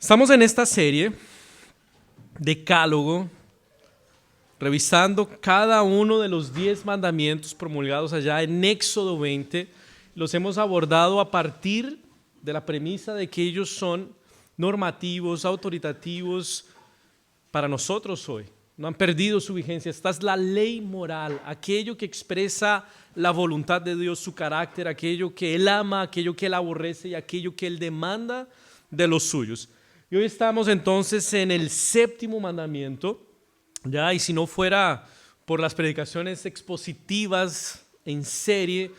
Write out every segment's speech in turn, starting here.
Estamos en esta serie, Decálogo, revisando cada uno de los 10 mandamientos promulgados allá en Éxodo 20. Los hemos abordado a partir de la premisa de que ellos son normativos, autoritativos para nosotros hoy. No han perdido su vigencia. Esta es la ley moral, aquello que expresa la voluntad de Dios, su carácter, aquello que Él ama, aquello que Él aborrece y aquello que Él demanda de los suyos. Y hoy estamos entonces en el 7º mandamiento, ¿ya? Y si no fuera por las predicaciones expositivas en serie,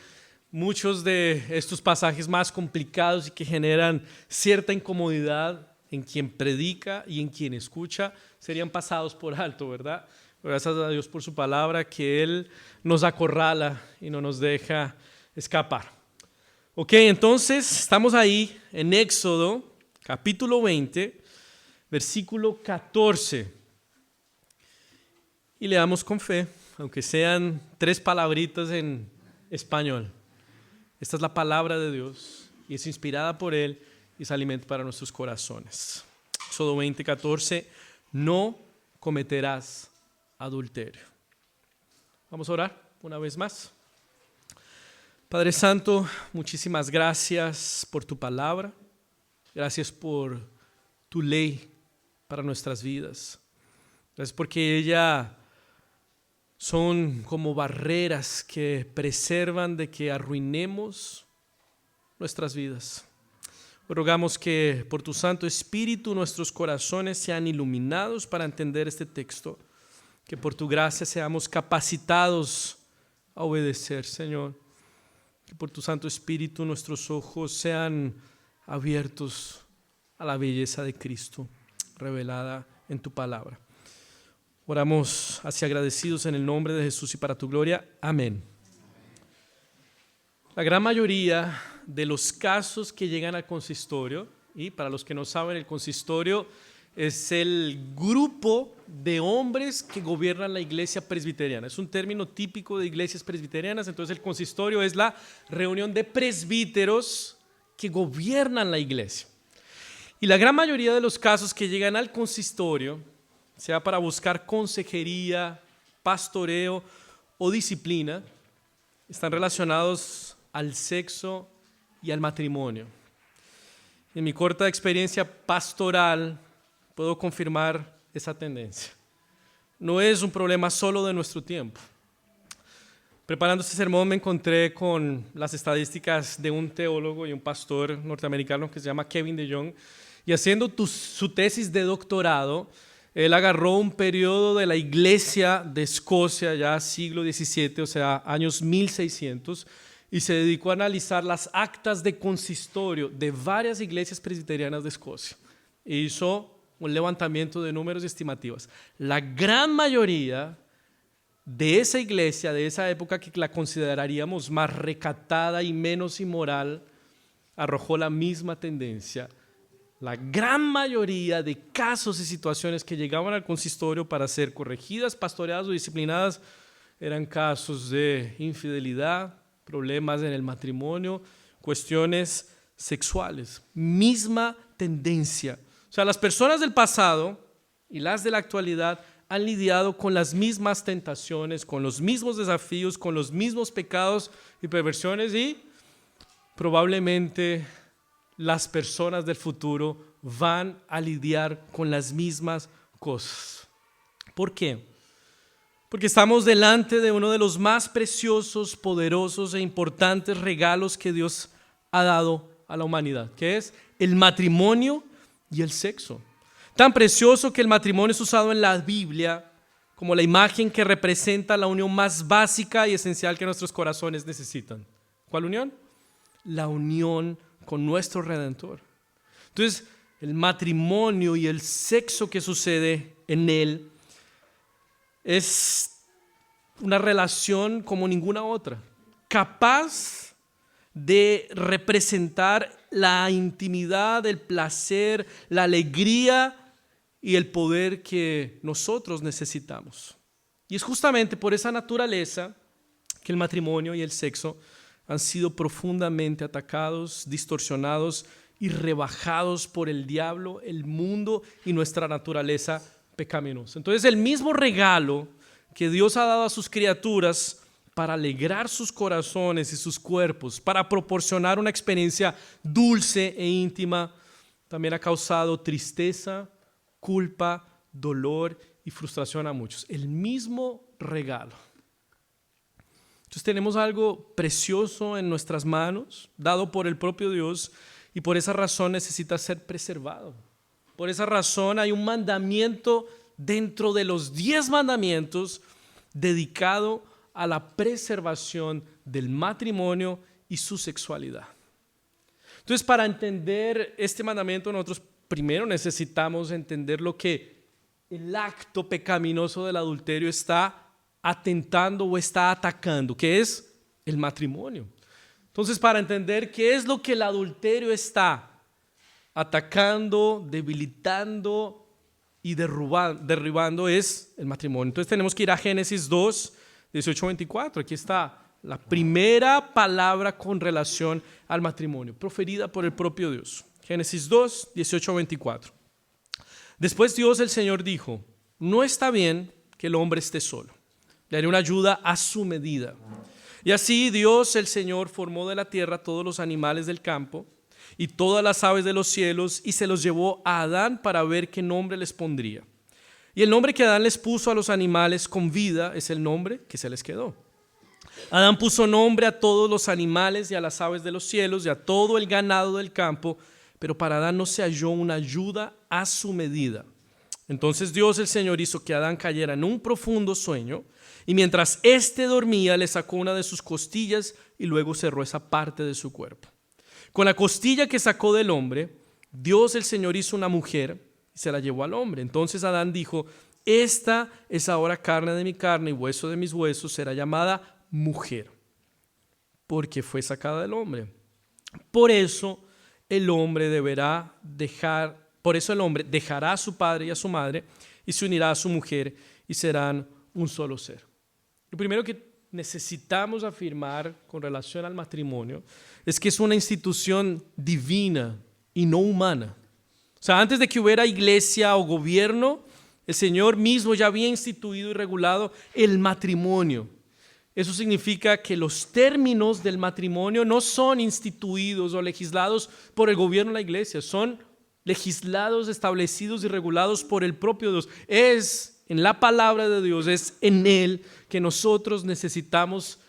muchos de estos pasajes más complicados y que generan cierta incomodidad en quien predica y en quien escucha serían pasados por alto, ¿verdad? Gracias a Dios por su palabra, que Él nos acorrala y no nos deja escapar. Ok, entonces estamos ahí en Éxodo capítulo 20, versículo 14. Y leamos con fe, aunque sean 3 palabritas en español. Esta es la palabra de Dios y es inspirada por Él y es alimento para nuestros corazones. Éxodo 20, 14. No cometerás adulterio. Vamos a orar una vez más. Padre Santo, muchísimas gracias por tu palabra. Gracias por tu ley para nuestras vidas. Gracias porque ellas son como barreras que preservan de que arruinemos nuestras vidas. Rogamos que por tu Santo Espíritu nuestros corazones sean iluminados para entender este texto. Que por tu gracia seamos capacitados a obedecer, Señor. Que por tu Santo Espíritu nuestros ojos sean abiertos a la belleza de Cristo revelada en tu palabra. Oramos así agradecidos en el nombre de Jesús y para tu gloria. Amén. La gran mayoría de los casos que llegan al consistorio, y para los que no saben, el consistorio es el grupo de hombres que gobiernan la iglesia presbiteriana. Es un término típico de iglesias presbiterianas. Entonces el consistorio es la reunión de presbíteros que gobiernan la iglesia. Y la gran mayoría de los casos que llegan al consistorio, sea para buscar consejería, pastoreo o disciplina, están relacionados al sexo y al matrimonio. En mi corta experiencia pastoral puedo confirmar esa tendencia. No es un problema solo de nuestro tiempo. Preparando este sermón me encontré con las estadísticas de un teólogo y un pastor norteamericano que se llama Kevin DeYoung, y haciendo su tesis de doctorado, él agarró un periodo de la iglesia de Escocia, ya siglo XVII, o sea, años 1600, y se dedicó a analizar las actas de consistorio de varias iglesias presbiterianas de Escocia. E hizo un levantamiento de números y estimativas. La gran mayoría de esa iglesia, de esa época que la consideraríamos más recatada y menos inmoral, arrojó la misma tendencia. La gran mayoría de casos y situaciones que llegaban al consistorio para ser corregidas, pastoreadas o disciplinadas eran casos de infidelidad, problemas en el matrimonio, cuestiones sexuales. Misma tendencia. O sea, las personas del pasado y las de la actualidad han lidiado con las mismas tentaciones, con los mismos desafíos, con los mismos pecados y perversiones, y probablemente las personas del futuro van a lidiar con las mismas cosas. ¿Por qué? Porque estamos delante de uno de los más preciosos, poderosos e importantes regalos que Dios ha dado a la humanidad, que es el matrimonio y el sexo. Tan precioso que el matrimonio es usado en la Biblia como la imagen que representa la unión más básica y esencial que nuestros corazones necesitan. ¿Cuál unión? La unión con nuestro Redentor. Entonces, el matrimonio y el sexo que sucede en él es una relación como ninguna otra, capaz de representar la intimidad, el placer, la alegría y el poder que nosotros necesitamos. Y es justamente por esa naturaleza que el matrimonio y el sexo han sido profundamente atacados, distorsionados y rebajados por el diablo, el mundo y nuestra naturaleza pecaminosa. Entonces el mismo regalo que Dios ha dado a sus criaturas para alegrar sus corazones y sus cuerpos, para proporcionar una experiencia dulce e íntima, también ha causado tristeza, culpa, dolor y frustración a muchos. El mismo regalo. Entonces tenemos algo precioso en nuestras manos, dado por el propio Dios, y por esa razón necesita ser preservado. Por esa razón hay un mandamiento dentro de los 10 mandamientos dedicado a la preservación del matrimonio y su sexualidad. Entonces, para entender este mandamiento, nosotros primero necesitamos entender lo que el acto pecaminoso del adulterio está atentando o está atacando, que es el matrimonio. Entonces, para entender qué es lo que el adulterio está atacando, debilitando y derribando es el matrimonio. Entonces tenemos que ir a Génesis 2, 18-24. Aquí está la primera palabra con relación al matrimonio, proferida por el propio Dios. Génesis 2, 18-24. Después Dios el Señor dijo: no está bien que el hombre esté solo. Le haré una ayuda a su medida. Y así Dios el Señor formó de la tierra todos los animales del campo y todas las aves de los cielos, y se los llevó a Adán para ver qué nombre les pondría. Y el nombre que Adán les puso a los animales con vida es el nombre que se les quedó. Adán puso nombre a todos los animales y a las aves de los cielos y a todo el ganado del campo, pero para Adán no se halló una ayuda a su medida. Entonces Dios el Señor hizo que Adán cayera en un profundo sueño, y mientras éste dormía le sacó una de sus costillas y luego cerró esa parte de su cuerpo. Con la costilla que sacó del hombre, Dios el Señor hizo una mujer y se la llevó al hombre. Entonces Adán dijo: esta es ahora carne de mi carne y hueso de mis huesos, será llamada mujer, porque fue sacada del hombre. Por eso el hombre dejará a su padre y a su madre y se unirá a su mujer y serán un solo ser. Lo primero que necesitamos afirmar con relación al matrimonio es que es una institución divina y no humana. O sea, antes de que hubiera iglesia o gobierno, el Señor mismo ya había instituido y regulado el matrimonio. Eso significa que los términos del matrimonio no son instituidos o legislados por el gobierno de la iglesia, son legislados, establecidos y regulados por el propio Dios. Es en la palabra de Dios, es en Él que nosotros necesitamos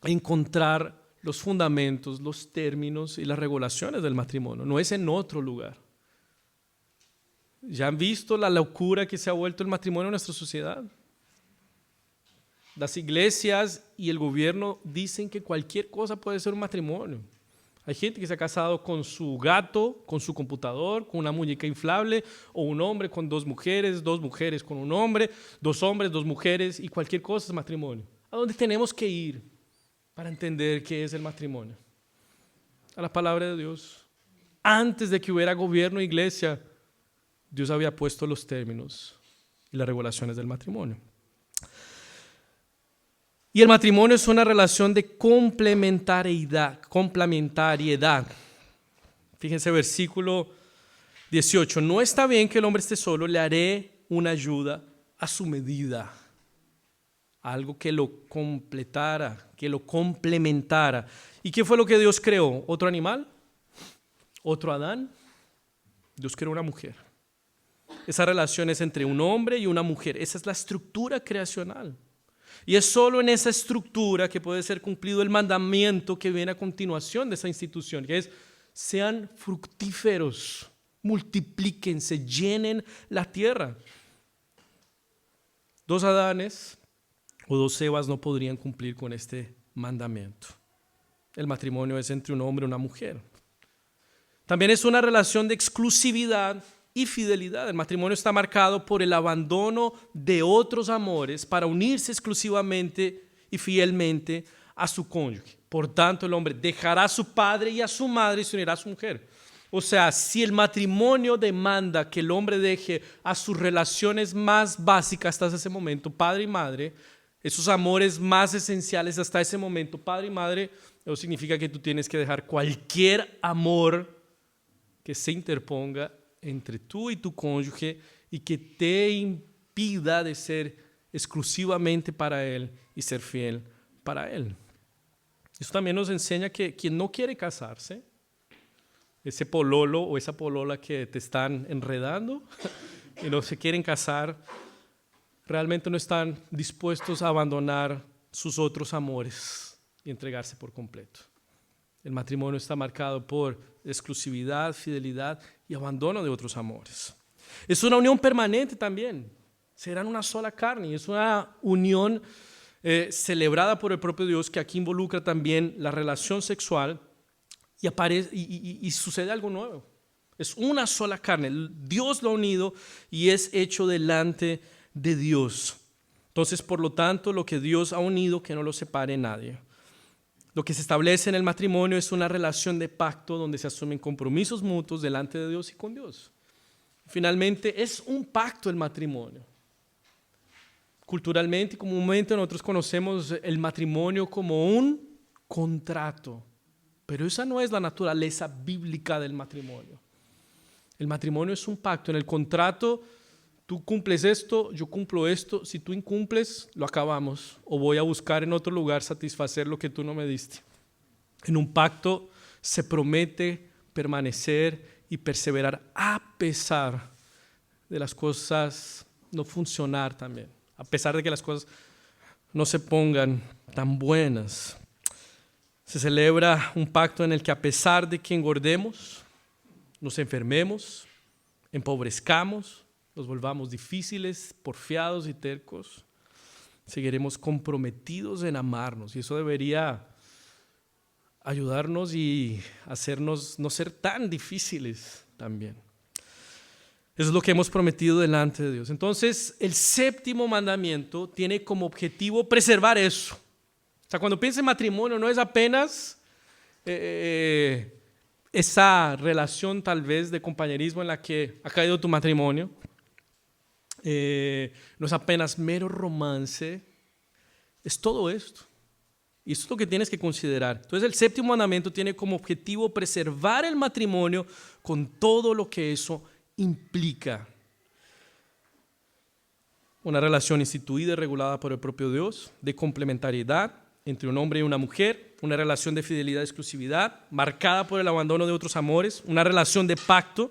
encontrar los fundamentos, los términos y las regulaciones del matrimonio. No es en otro lugar. ¿Ya han visto la locura que se ha vuelto el matrimonio en nuestra sociedad? Las iglesias y el gobierno dicen que cualquier cosa puede ser un matrimonio. Hay gente que se ha casado con su gato, con su computador, con una muñeca inflable, o un hombre con dos mujeres con un hombre, dos hombres, dos mujeres, y cualquier cosa es matrimonio. ¿A dónde tenemos que ir para entender qué es el matrimonio? A la palabra de Dios. Antes de que hubiera gobierno e iglesia, Dios había puesto los términos y las regulaciones del matrimonio. Y el matrimonio es una relación de complementariedad. Fíjense versículo 18. No está bien que el hombre esté solo, le haré una ayuda a su medida. Algo que lo completara, que lo complementara. ¿Y qué fue lo que Dios creó? ¿Otro animal? ¿Otro Adán? Dios creó una mujer. Esa relación es entre un hombre y una mujer. Esa es la estructura creacional. Y es solo en esa estructura que puede ser cumplido el mandamiento que viene a continuación de esa institución, que es: sean fructíferos, multiplíquense, llenen la tierra. Dos Adanes o dos Evas no podrían cumplir con este mandamiento. El matrimonio es entre un hombre y una mujer. También es una relación de exclusividad y fidelidad. El matrimonio está marcado por el abandono de otros amores para unirse exclusivamente y fielmente a su cónyuge. Por tanto, el hombre dejará a su padre y a su madre y se unirá a su mujer. O sea, si el matrimonio demanda que el hombre deje a sus relaciones más básicas hasta ese momento, padre y madre, esos amores más esenciales hasta ese momento, padre y madre, eso significa que tú tienes que dejar cualquier amor que se interponga entre tú y tu cónyuge y que te impida de ser exclusivamente para él y ser fiel para él. Eso también nos enseña que quien no quiere casarse, ese pololo o esa polola que te están enredando y no se quieren casar, realmente no están dispuestos a abandonar sus otros amores y entregarse por completo. El matrimonio está marcado por exclusividad, fidelidad y abandono de otros amores. Es una unión permanente también. Serán una sola carne y es una unión celebrada por el propio Dios, que aquí involucra también la relación sexual y sucede algo nuevo. Es una sola carne. Dios lo ha unido y es hecho delante de Dios. Entonces, por lo tanto, lo que Dios ha unido, que no lo separe nadie. Lo que se establece en el matrimonio es una relación de pacto donde se asumen compromisos mutuos delante de Dios y con Dios. Finalmente, es un pacto el matrimonio. Culturalmente y comúnmente nosotros conocemos el matrimonio como un contrato, pero esa no es la naturaleza bíblica del matrimonio. El matrimonio es un pacto. En el contrato, tú cumples esto, yo cumplo esto. Si tú incumples, lo acabamos. O voy a buscar en otro lugar satisfacer lo que tú no me diste. En un pacto se promete permanecer y perseverar a pesar de las cosas no funcionar también. A pesar de que las cosas no se pongan tan buenas. Se celebra un pacto en el que a pesar de que engordemos, nos enfermemos, empobrezcamos, nos volvamos difíciles, porfiados y tercos, seguiremos comprometidos en amarnos. Y eso debería ayudarnos y hacernos no ser tan difíciles también. Eso es lo que hemos prometido delante de Dios. Entonces, el séptimo mandamiento tiene como objetivo preservar eso. O sea, cuando piensa en matrimonio, no es apenas esa relación tal vez de compañerismo en la que ha caído tu matrimonio. No es apenas mero romance. Es todo esto. Y eso es lo que tienes que considerar. Entonces, el séptimo mandamiento tiene como objetivo preservar el matrimonio con todo lo que eso implica. Una relación instituida y regulada por el propio Dios, de complementariedad entre un hombre y una mujer, una relación de fidelidad y exclusividad, marcada por el abandono de otros amores, una relación de pacto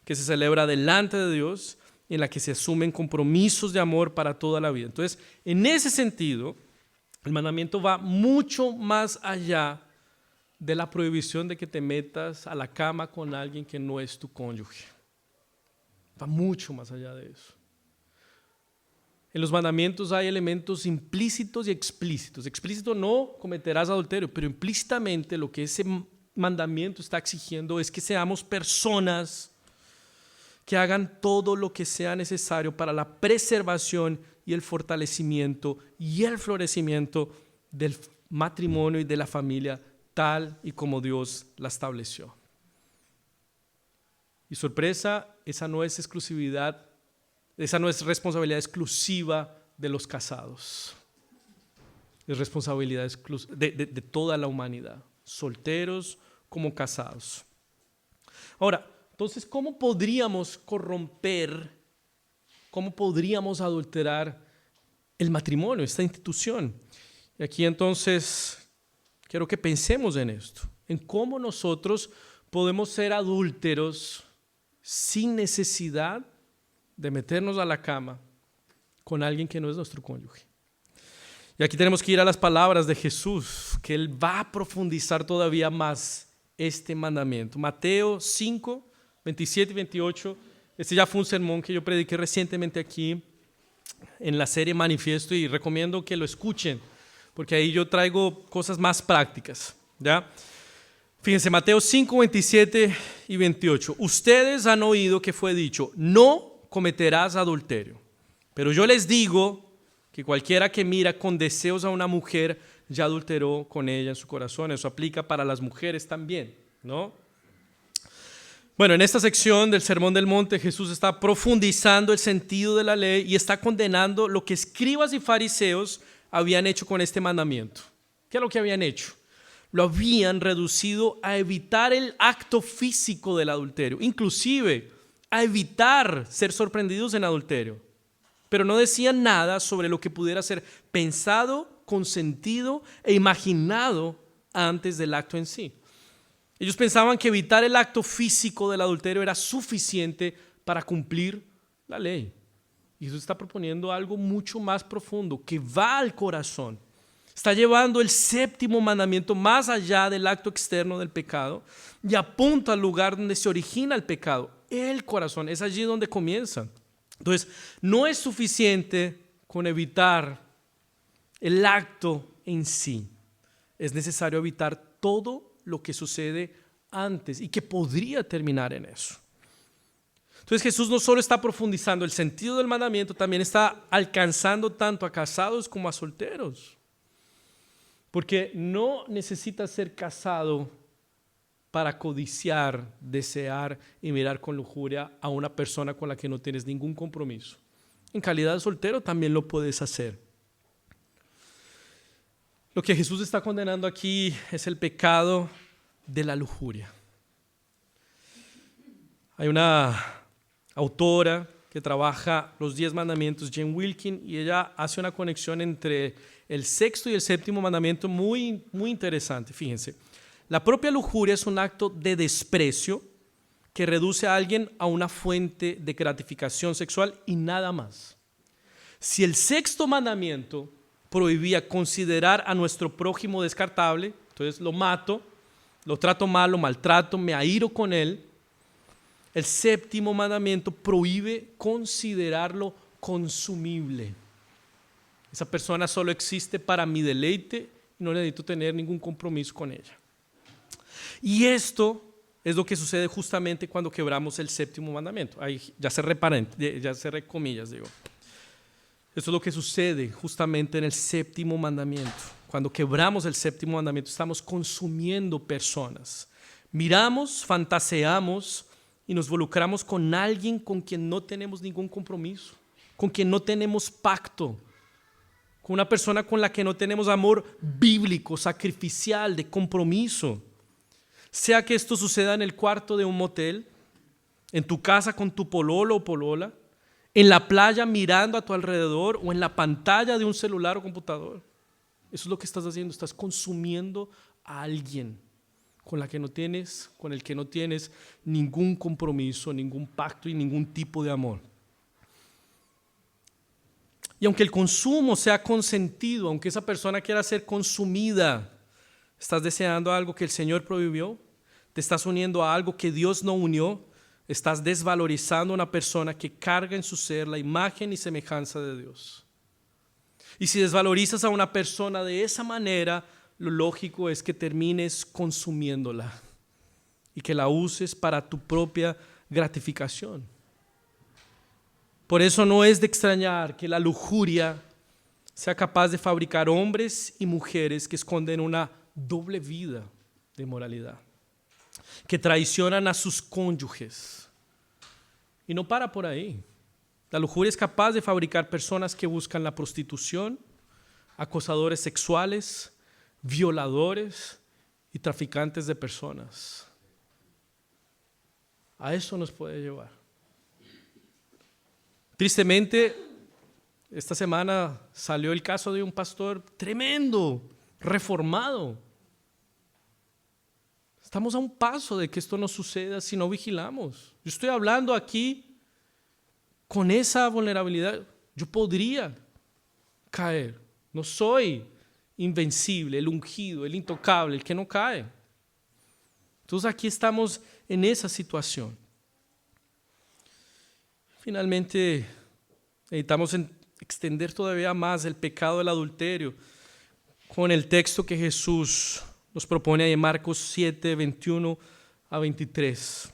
que se celebra delante de Dios, en la que se asumen compromisos de amor para toda la vida. Entonces, en ese sentido, el mandamiento va mucho más allá de la prohibición de que te metas a la cama con alguien que no es tu cónyuge. Va mucho más allá de eso. En los mandamientos hay elementos implícitos y explícitos. Explícito, no cometerás adulterio, pero implícitamente lo que ese mandamiento está exigiendo es que seamos personas que hagan todo lo que sea necesario para la preservación y el fortalecimiento y el florecimiento del matrimonio y de la familia tal y como Dios la estableció. Y sorpresa, esa no es exclusividad, esa no es responsabilidad exclusiva de los casados. Es responsabilidad de toda la humanidad, solteros como casados. Ahora, entonces, ¿cómo podríamos corromper, cómo podríamos adulterar el matrimonio, esta institución? Y aquí entonces quiero que pensemos en esto, en cómo nosotros podemos ser adúlteros sin necesidad de meternos a la cama con alguien que no es nuestro cónyuge. Y aquí tenemos que ir a las palabras de Jesús, que Él va a profundizar todavía más este mandamiento. Mateo 5, 27 y 28. Este ya fue un sermón que yo prediqué recientemente aquí en la serie Manifiesto y recomiendo que lo escuchen, porque ahí yo traigo cosas más prácticas, ¿ya? Fíjense, Mateo 5, 27 y 28. Ustedes han oído que fue dicho, no cometerás adulterio. Pero yo les digo que cualquiera que mira con deseos a una mujer ya adulteró con ella en su corazón. Eso aplica para las mujeres también, ¿no? Bueno, en esta sección del Sermón del Monte, Jesús está profundizando el sentido de la ley y está condenando lo que escribas y fariseos habían hecho con este mandamiento. ¿Qué es lo que habían hecho? lo habían reducido a evitar el acto físico del adulterio, inclusive a evitar ser sorprendidos en adulterio. Pero no decían nada sobre lo que pudiera ser pensado, consentido e imaginado antes del acto en sí. Ellos pensaban que evitar el acto físico del adulterio era suficiente para cumplir la ley. Y Jesús está proponiendo algo mucho más profundo, que va al corazón. Está llevando el séptimo mandamiento más allá del acto externo del pecado y apunta al lugar donde se origina el pecado, el corazón. Es allí donde comienza. Entonces, no es suficiente con evitar el acto en sí. Es necesario evitar todo lo que sucede antes y que podría terminar en eso. Entonces Jesús no solo está profundizando el sentido del mandamiento, también está alcanzando tanto a casados como a solteros. Porque no necesitas ser casado para codiciar, desear y mirar con lujuria a una persona con la que no tienes ningún compromiso. En calidad de soltero también lo puedes hacer. Lo que Jesús está condenando aquí es el pecado de la lujuria. Hay una autora que trabaja los 10 mandamientos, Jane Wilkin, y ella hace una conexión entre el sexto y el séptimo mandamiento muy interesante. Fíjense, la propia lujuria es un acto de desprecio que reduce a alguien a una fuente de gratificación sexual y nada más. Si el sexto mandamiento prohibía considerar a nuestro prójimo descartable, entonces lo mato, lo trato mal, lo maltrato, me airo con él. El séptimo mandamiento prohíbe considerarlo consumible. Esa persona solo existe para mi deleite y no necesito tener ningún compromiso con ella. Y esto es lo que sucede justamente cuando quebramos el séptimo mandamiento. Ahí ya cerré comillas, digo. Esto es lo que sucede justamente en el séptimo mandamiento. Cuando quebramos el séptimo mandamiento, estamos consumiendo personas. Miramos, fantaseamos y nos involucramos con alguien con quien no tenemos ningún compromiso, con quien no tenemos pacto, con una persona con la que no tenemos amor bíblico, sacrificial, de compromiso. Sea que esto suceda en el cuarto de un motel, en tu casa con tu pololo o polola, en la playa mirando a tu alrededor o en la pantalla de un celular o computador. Eso es lo que estás haciendo, estás consumiendo a alguien con el que no tienes ningún compromiso, ningún pacto y ningún tipo de amor. Y aunque el consumo sea consentido, aunque esa persona quiera ser consumida, estás deseando algo que el Señor prohibió, te estás uniendo a algo que Dios no unió, estás desvalorizando a una persona que carga en su ser la imagen y semejanza de Dios. Y si desvalorizas a una persona de esa manera, lo lógico es que termines consumiéndola y que la uses para tu propia gratificación. Por eso no es de extrañar que la lujuria sea capaz de fabricar hombres y mujeres que esconden una doble vida de moralidad, que traicionan a sus cónyuges. Y no para por ahí. La lujuria es capaz de fabricar personas que buscan la prostitución, acosadores sexuales, violadores y traficantes de personas. A eso nos puede llevar. Tristemente, esta semana salió el caso de un pastor tremendo, reformado. Estamos a un paso de que esto no suceda si no vigilamos. Yo estoy hablando aquí con esa vulnerabilidad. Yo podría caer. No soy invencible, el ungido, el intocable, el que no cae. Entonces aquí estamos en esa situación. Finalmente, necesitamos extender todavía más el pecado del adulterio con el texto que Jesús nos propone ahí en Marcos 7, 21 a 23.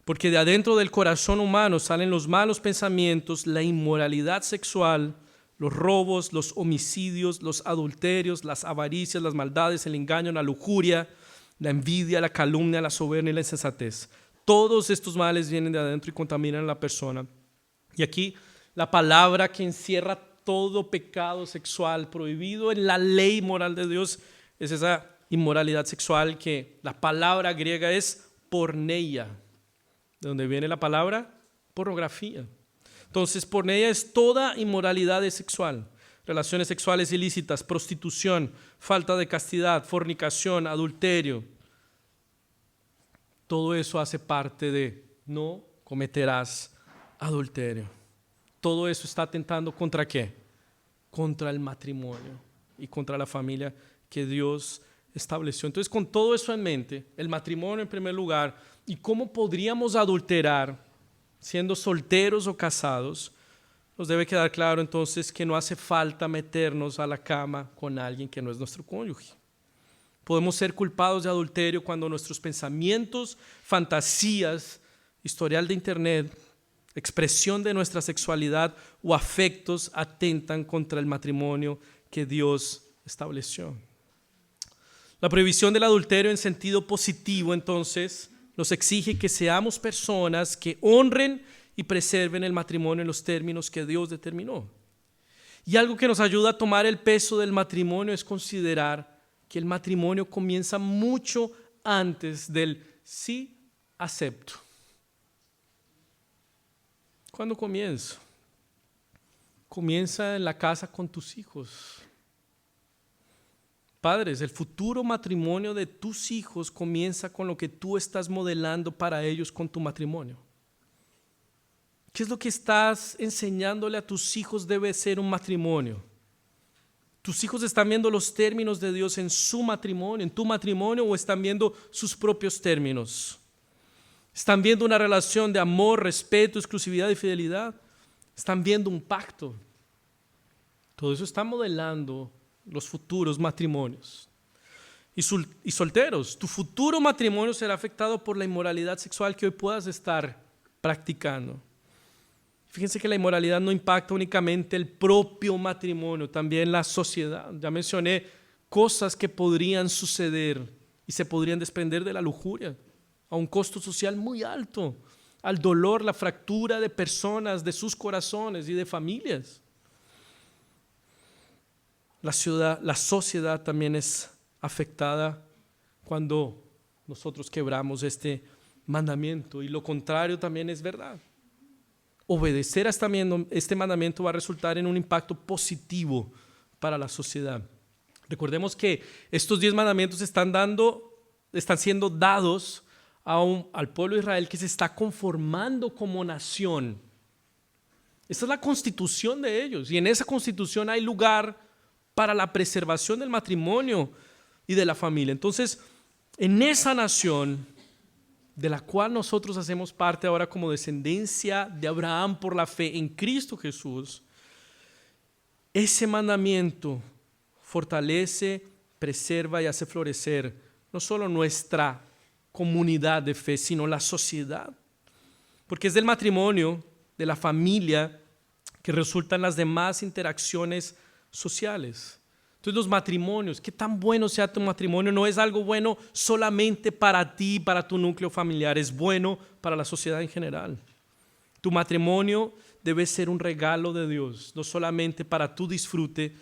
Porque de adentro del corazón humano salen los malos pensamientos, la inmoralidad sexual, los robos, los homicidios, los adulterios, las avaricias, las maldades, el engaño, la lujuria, la envidia, la calumnia, la soberbia y la insensatez. Todos estos males vienen de adentro y contaminan a la persona. Y aquí la palabra que encierra todo pecado sexual prohibido en la ley moral de Dios es esa inmoralidad sexual, que la palabra griega es porneia, de donde viene la palabra pornografía. Entonces, porneia es toda inmoralidad sexual, relaciones sexuales ilícitas, prostitución, falta de castidad, fornicación, adulterio. Todo eso hace parte de no cometerás adulterio. Todo eso está atentando ¿contra qué? Contra el matrimonio y contra la familia que Dios estableció. Entonces, con todo eso en mente, el matrimonio en primer lugar, y cómo podríamos adulterar siendo solteros o casados, nos debe quedar claro entonces que no hace falta meternos a la cama con alguien que no es nuestro cónyuge. Podemos ser culpados de adulterio cuando nuestros pensamientos, fantasías, historial de internet, expresión de nuestra sexualidad o afectos atentan contra el matrimonio que Dios estableció. La prohibición del adulterio en sentido positivo, entonces, nos exige que seamos personas que honren y preserven el matrimonio en los términos que Dios determinó. Y algo que nos ayuda a tomar el peso del matrimonio es considerar que el matrimonio comienza mucho antes del sí acepto. ¿Cuándo comienza? Comienza en la casa con tus hijos. Padres, el futuro matrimonio de tus hijos comienza con lo que tú estás modelando para ellos con tu matrimonio. ¿Qué es lo que estás enseñándole a tus hijos debe ser un matrimonio? ¿Tus hijos están viendo los términos de Dios en su matrimonio, en tu matrimonio, o están viendo sus propios términos? ¿Están viendo una relación de amor, respeto, exclusividad y fidelidad? ¿Están viendo un pacto? Todo eso está modelando los futuros matrimonios. Y solteros, tu futuro matrimonio será afectado por la inmoralidad sexual que hoy puedas estar practicando. Fíjense que la inmoralidad no impacta únicamente el propio matrimonio, también la sociedad. Ya mencioné cosas que podrían suceder y se podrían desprender de la lujuria a un costo social muy alto, al dolor, la fractura de personas, de sus corazones y de familias. La sociedad también es afectada cuando nosotros quebramos este mandamiento, y lo contrario también es verdad. Obedecer a este mandamiento va a resultar en un impacto positivo para la sociedad. Recordemos que estos 10 mandamientos están siendo dados al pueblo de Israel, que se está conformando como nación. Esta es la constitución de ellos, y en esa constitución hay lugar para la preservación del matrimonio y de la familia. Entonces, en esa nación de la cual nosotros hacemos parte ahora como descendencia de Abraham por la fe en Cristo Jesús, ese mandamiento fortalece, preserva y hace florecer no solo nuestra comunidad de fe, sino la sociedad. Porque es del matrimonio, de la familia, que resultan las demás interacciones sociales. Entonces, los matrimonios, qué tan bueno sea tu matrimonio, no es algo bueno solamente para ti, para tu núcleo familiar, es bueno para la sociedad en general. Tu matrimonio debe ser un regalo de Dios, no solamente para tu disfrute,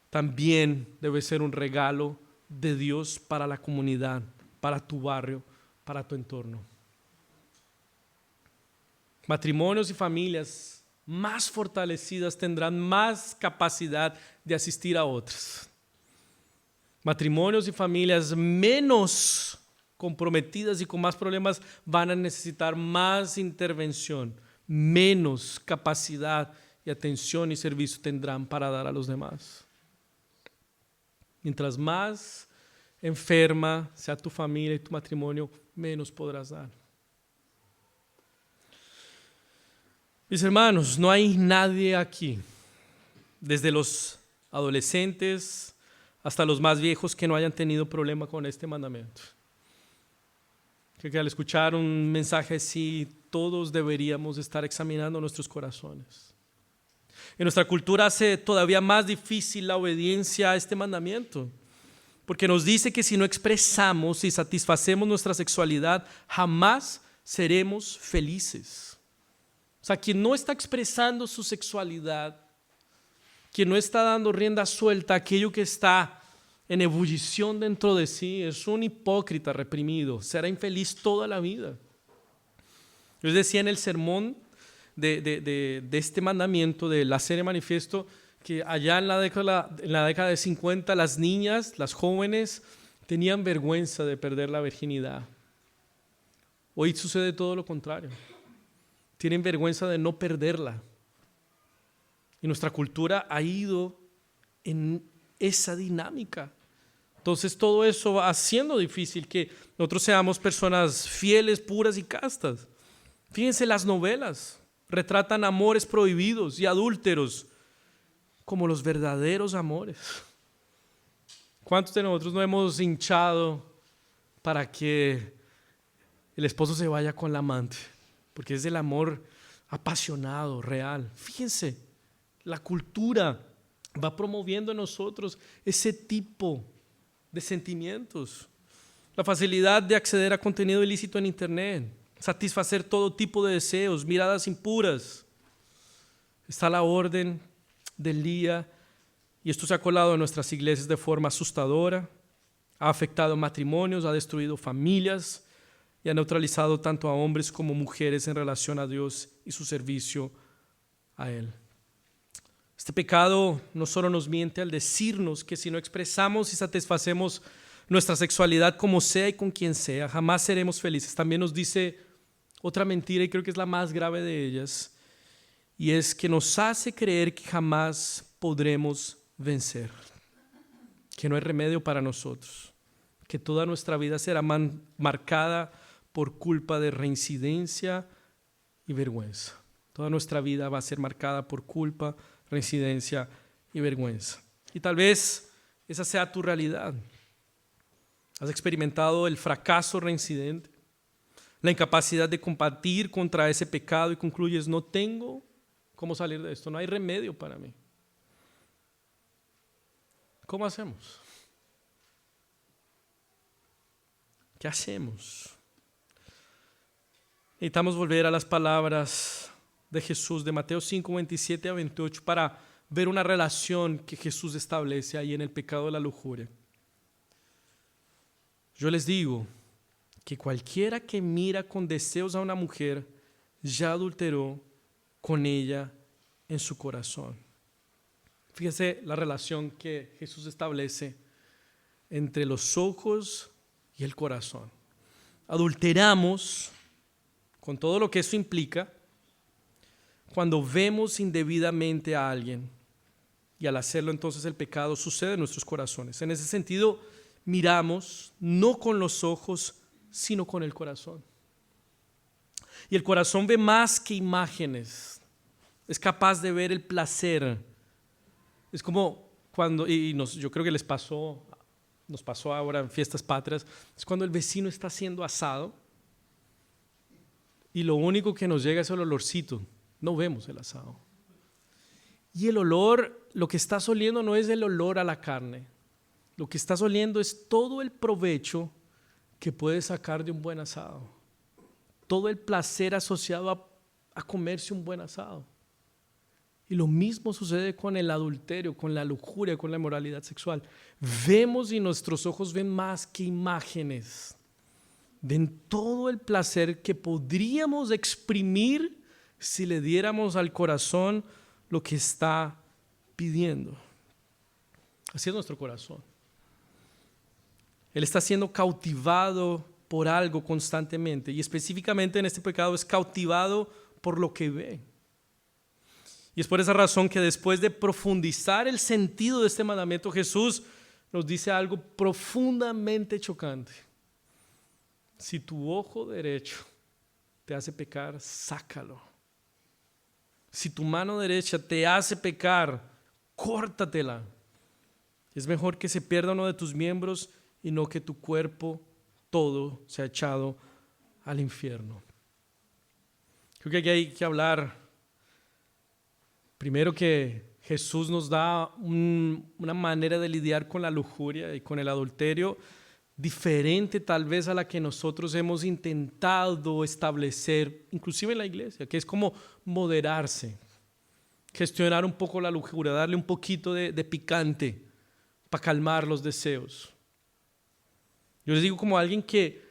también debe ser un regalo de Dios para la comunidad, para tu barrio, para tu entorno. Matrimonios y familias más fortalecidas tendrán más capacidad de asistir a otros. Matrimonios y familias menos comprometidas y con más problemas van a necesitar más intervención, menos capacidad y atención y servicio tendrán para dar a los demás. Mientras más enferma sea tu familia y tu matrimonio, menos podrás dar. Mis hermanos, no hay nadie aquí, desde los adolescentes hasta los más viejos, que no hayan tenido problema con este mandamiento. Creo que al escuchar un mensaje así, todos deberíamos estar examinando nuestros corazones. En nuestra cultura hace todavía más difícil la obediencia a este mandamiento, porque nos dice que si no expresamos y satisfacemos nuestra sexualidad, jamás seremos felices. O sea, quien no está expresando su sexualidad, quien no está dando rienda suelta a aquello que está en ebullición dentro de sí, es un hipócrita reprimido, será infeliz toda la vida. Yo les decía en el sermón de este mandamiento, del hacer el manifiesto, que allá en la década de 50 las niñas, las jóvenes, tenían vergüenza de perder la virginidad. Hoy sucede todo lo contrario. Tienen vergüenza de no perderla. Y nuestra cultura ha ido en esa dinámica. Entonces todo eso va haciendo difícil que nosotros seamos personas fieles, puras y castas. Fíjense, las novelas retratan amores prohibidos y adúlteros como los verdaderos amores. ¿Cuántos de nosotros no hemos hinchado para que el esposo se vaya con la amante? Porque es el amor apasionado, real. Fíjense, la cultura va promoviendo en nosotros ese tipo de sentimientos. La facilidad de acceder a contenido ilícito en internet, satisfacer todo tipo de deseos, miradas impuras. Está a la orden del día y esto se ha colado en nuestras iglesias de forma asustadora. Ha afectado matrimonios, ha destruido familias y ha neutralizado tanto a hombres como mujeres en relación a Dios y su servicio a Él. Este pecado no solo nos miente al decirnos que si no expresamos y satisfacemos nuestra sexualidad como sea y con quien sea, jamás seremos felices. También nos dice otra mentira, y creo que es la más grave de ellas, y es que nos hace creer que jamás podremos vencer, que no hay remedio para nosotros, que toda nuestra vida será marcada por culpa de reincidencia y vergüenza. Toda nuestra vida va a ser marcada por culpa, reincidencia y vergüenza. Y tal vez esa sea tu realidad. Has experimentado el fracaso reincidente, la incapacidad de combatir contra ese pecado y concluyes, no tengo cómo salir de esto, no hay remedio para mí. ¿Cómo hacemos? ¿Qué hacemos? Necesitamos volver a las palabras de Jesús de Mateo 5, 27 a 28 para ver una relación que Jesús establece ahí en el pecado de la lujuria. Yo les digo que cualquiera que mira con deseos a una mujer ya adulteró con ella en su corazón. Fíjese la relación que Jesús establece entre los ojos y el corazón. Adulteramos con todo lo que eso implica cuando vemos indebidamente a alguien, y al hacerlo entonces el pecado sucede en nuestros corazones. En ese sentido, miramos no con los ojos, sino con el corazón. Y el corazón ve más que imágenes, es capaz de ver el placer. Es como cuando, yo creo que nos pasó ahora en fiestas patrias, es cuando el vecino está haciendo asado y lo único que nos llega es el olorcito, no vemos el asado. Y el olor, lo que estás oliendo no es el olor a la carne, lo que estás oliendo es todo el provecho que puedes sacar de un buen asado, todo el placer asociado a comerse un buen asado. Y lo mismo sucede con el adulterio, con la lujuria, con la inmoralidad sexual. Vemos y nuestros ojos ven más que imágenes. Ven todo el placer que podríamos exprimir si le diéramos al corazón lo que está pidiendo. Así es nuestro corazón. Él está siendo cautivado por algo constantemente y específicamente en este pecado es cautivado por lo que ve. Y es por esa razón que después de profundizar el sentido de este mandamiento, Jesús nos dice algo profundamente chocante. Si tu ojo derecho te hace pecar, sácalo. Si tu mano derecha te hace pecar, córtatela. Es mejor que se pierda uno de tus miembros y no que tu cuerpo todo sea echado al infierno. Creo que aquí hay que hablar. Primero que Jesús nos da una manera de lidiar con la lujuria y con el adulterio diferente tal vez a la que nosotros hemos intentado establecer, inclusive en la iglesia, que es como moderarse, gestionar un poco la lujuria, darle un poquito de picante para calmar los deseos. Yo les digo como alguien que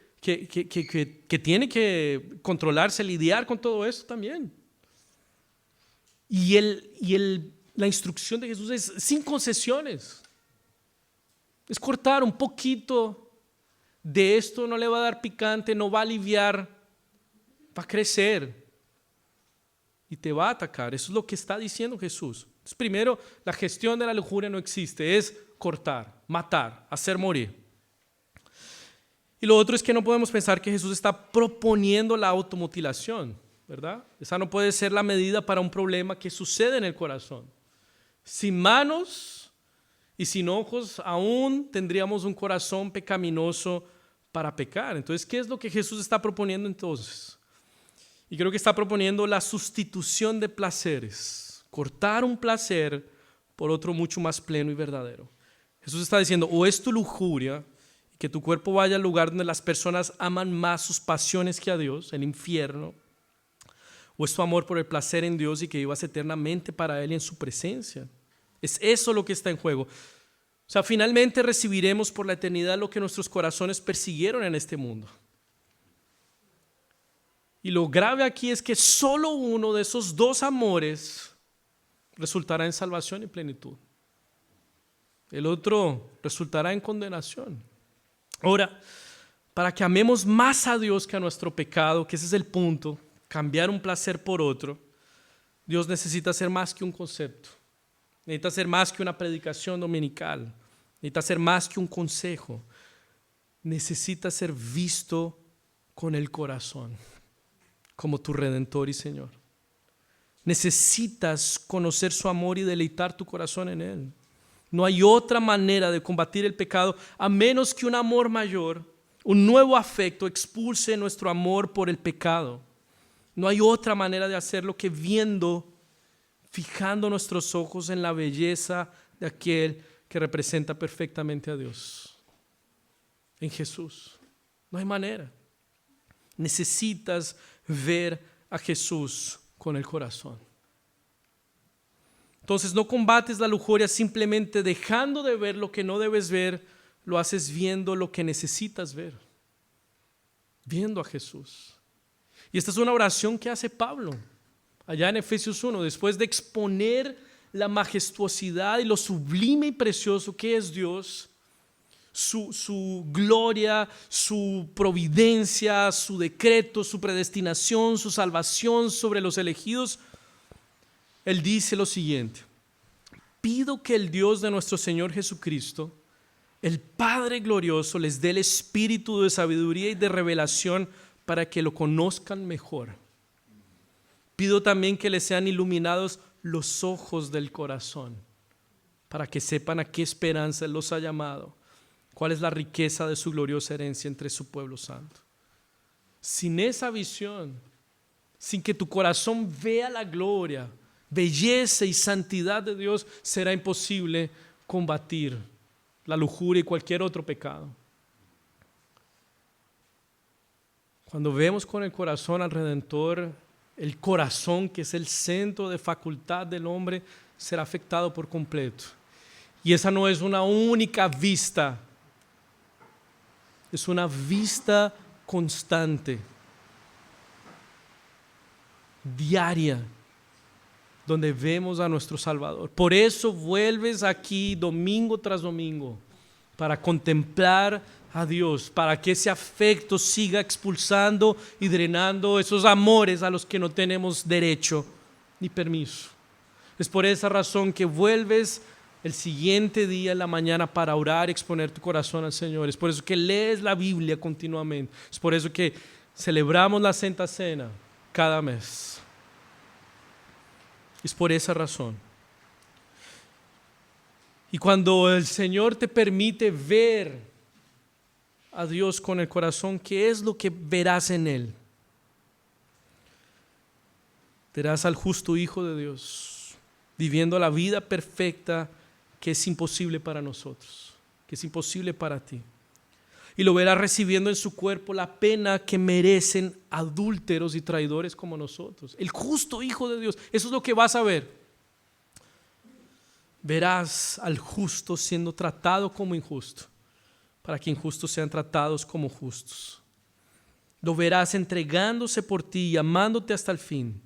tiene que controlarse, lidiar con todo esto también. Y la instrucción de Jesús es sin concesiones. Es cortar un poquito de esto, no le va a dar picante, no va a aliviar, va a crecer y te va a atacar. Eso es lo que está diciendo Jesús. Entonces, primero, la gestión de la lujuria no existe, es cortar, matar, hacer morir. Y lo otro es que no podemos pensar que Jesús está proponiendo la automutilación, ¿verdad? Esa no puede ser la medida para un problema que sucede en el corazón. Sin manos y sin ojos aún tendríamos un corazón pecaminoso para pecar. Entonces, ¿qué es lo que Jesús está proponiendo entonces? Y creo que está proponiendo la sustitución de placeres, cortar un placer por otro mucho más pleno y verdadero. Jesús está diciendo, o es tu lujuria, que tu cuerpo vaya al lugar donde las personas aman más sus pasiones que a Dios, el infierno, o es tu amor por el placer en Dios y que vivas eternamente para Él y en su presencia. Es eso lo que está en juego. O sea, finalmente recibiremos por la eternidad lo que nuestros corazones persiguieron en este mundo. Y lo grave aquí es que solo uno de esos dos amores resultará en salvación y plenitud. El otro resultará en condenación. Ahora, para que amemos más a Dios que a nuestro pecado, que ese es el punto, cambiar un placer por otro, Dios necesita ser más que un concepto, necesita ser más que una predicación dominical, necesita ser más que un consejo, necesita ser visto con el corazón, como tu Redentor y Señor. Necesitas conocer su amor y deleitar tu corazón en Él. No hay otra manera de combatir el pecado a menos que un amor mayor, un nuevo afecto expulse nuestro amor por el pecado. No hay otra manera de hacerlo que fijando nuestros ojos en la belleza de aquel que representa perfectamente a Dios, en Jesús. No hay manera. Necesitas ver a Jesús con el corazón. Entonces no combates la lujuria simplemente dejando de ver lo que no debes ver, lo haces viendo lo que necesitas ver, viendo a Jesús. Y esta es una oración que hace Pablo allá en Efesios 1, después de exponer la majestuosidad y lo sublime y precioso que es Dios, su gloria, su providencia, su decreto, su predestinación, su salvación sobre los elegidos. Él dice lo siguiente: pido que el Dios de nuestro Señor Jesucristo, el Padre glorioso, les dé el espíritu de sabiduría y de revelación para que lo conozcan mejor. Pido también que les sean iluminados los ojos del corazón, para que sepan a qué esperanza Él los ha llamado, cuál es la riqueza de su gloriosa herencia entre su pueblo santo. Sin esa visión, sin que tu corazón vea la gloria, belleza y santidad de Dios, será imposible combatir la lujuria y cualquier otro pecado. Cuando vemos con el corazón al Redentor, el corazón, que es el centro de facultad del hombre, será afectado por completo. Y esa no es una única vista, es una vista constante, diaria, donde vemos a nuestro Salvador. Por eso vuelves aquí domingo tras domingo, para contemplar a Dios, para que ese afecto siga expulsando y drenando esos amores a los que no tenemos derecho ni permiso. Es por esa razón que vuelves el siguiente día en la mañana para orar y exponer tu corazón al Señor. Es por eso que lees la Biblia continuamente. Es por eso que celebramos la Santa Cena cada mes. Es por esa razón. Y cuando el Señor te permite ver a Dios con el corazón, ¿qué es lo que verás en Él? Verás al justo Hijo de Dios, viviendo la vida perfecta que es imposible para nosotros, que es imposible para ti. Y lo verás recibiendo en su cuerpo la pena que merecen adúlteros y traidores como nosotros. El justo Hijo de Dios, eso es lo que vas a ver. Verás al justo siendo tratado como injusto, para que injustos sean tratados como justos. Lo verás entregándose por ti y amándote hasta el fin.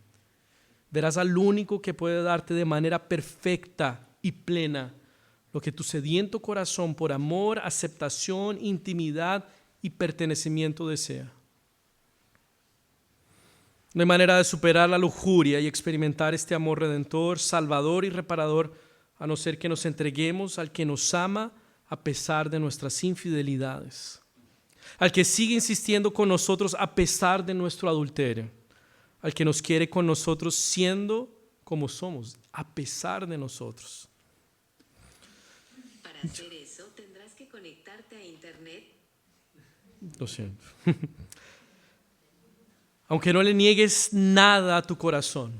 Verás al único que puede darte de manera perfecta y plena lo que tu sediento corazón por amor, aceptación, intimidad y pertenecimiento desea. No hay manera de superar la lujuria y experimentar este amor redentor, salvador y reparador, a no ser que nos entreguemos al que nos ama a pesar de nuestras infidelidades, al que sigue insistiendo con nosotros a pesar de nuestro adulterio, al que nos quiere con nosotros siendo como somos, a pesar de nosotros. Para hacer eso, tendrás que conectarte a internet. Lo siento. Aunque no le niegues nada a tu corazón,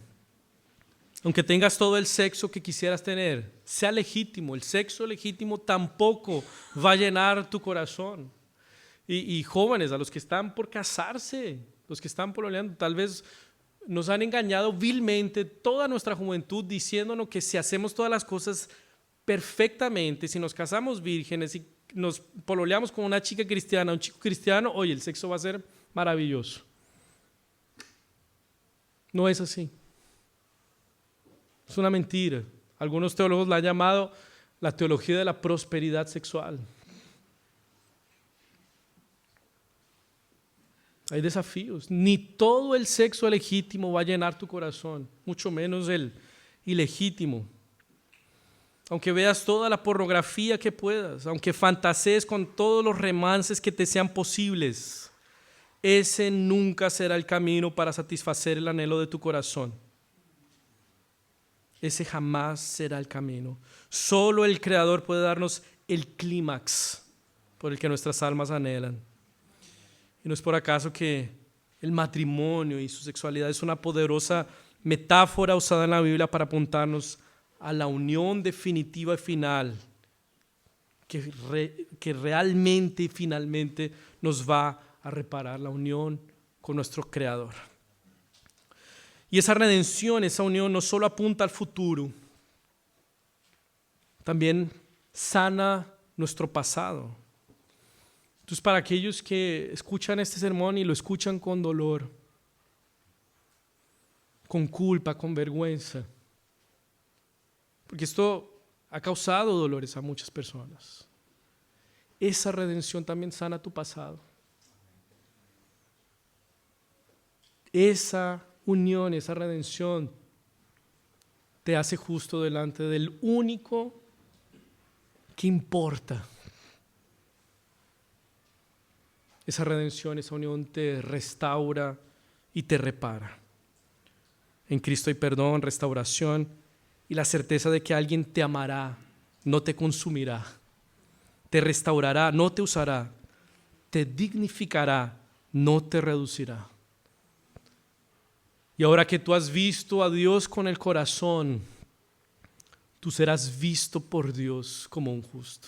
aunque tengas todo el sexo que quisieras tener, sea legítimo, el sexo legítimo tampoco va a llenar tu corazón. Y jóvenes, a los que están por casarse, los que están pololeando, tal vez nos han engañado vilmente toda nuestra juventud diciéndonos que si hacemos todas las cosas perfectamente, si nos casamos vírgenes, si nos pololeamos con una chica cristiana, un chico cristiano, oye, el sexo va a ser maravilloso. No es así. Es una mentira. Algunos teólogos la han llamado la teología de la prosperidad sexual. Hay desafíos. Ni todo el sexo legítimo va a llenar tu corazón, mucho menos el ilegítimo. Aunque veas toda la pornografía que puedas, aunque fantasees con todos los romances que te sean posibles, ese nunca será el camino para satisfacer el anhelo de tu corazón. Ese jamás será el camino. Solo el Creador puede darnos el clímax por el que nuestras almas anhelan. Y no es por acaso que el matrimonio y su sexualidad es una poderosa metáfora usada en la Biblia para apuntarnos a la unión definitiva y final que realmente y finalmente nos va a reparar, la unión con nuestro Creador. Y esa redención, esa unión no solo apunta al futuro, también sana nuestro pasado. Entonces, para aquellos que escuchan este sermón y lo escuchan con dolor, con culpa, con vergüenza, porque esto ha causado dolores a muchas personas, esa redención también sana tu pasado. Esa unión, esa redención te hace justo delante del único que importa. Esa redención, esa unión te restaura y te repara. En Cristo hay perdón, restauración y la certeza de que alguien te amará, no te consumirá, te restaurará, no te usará, te dignificará, no te reducirá. Y ahora que tú has visto a Dios con el corazón, tú serás visto por Dios como un justo,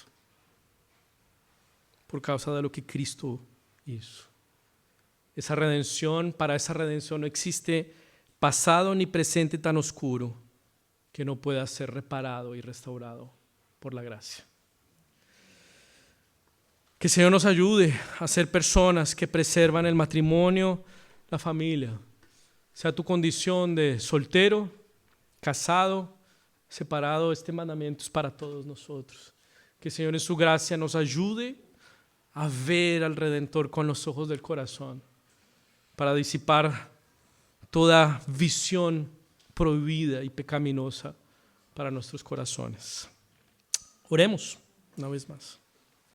por causa de lo que Cristo hizo. Esa redención, para esa redención no existe pasado ni presente tan oscuro que no pueda ser reparado y restaurado por la gracia. Que el Señor nos ayude a ser personas que preservan el matrimonio, la familia. Sea tu condición de soltero, casado, separado, este mandamiento es para todos nosotros. Que el Señor en su gracia nos ayude a ver al Redentor con los ojos del corazón, para disipar toda visión prohibida y pecaminosa para nuestros corazones. Oremos una vez más.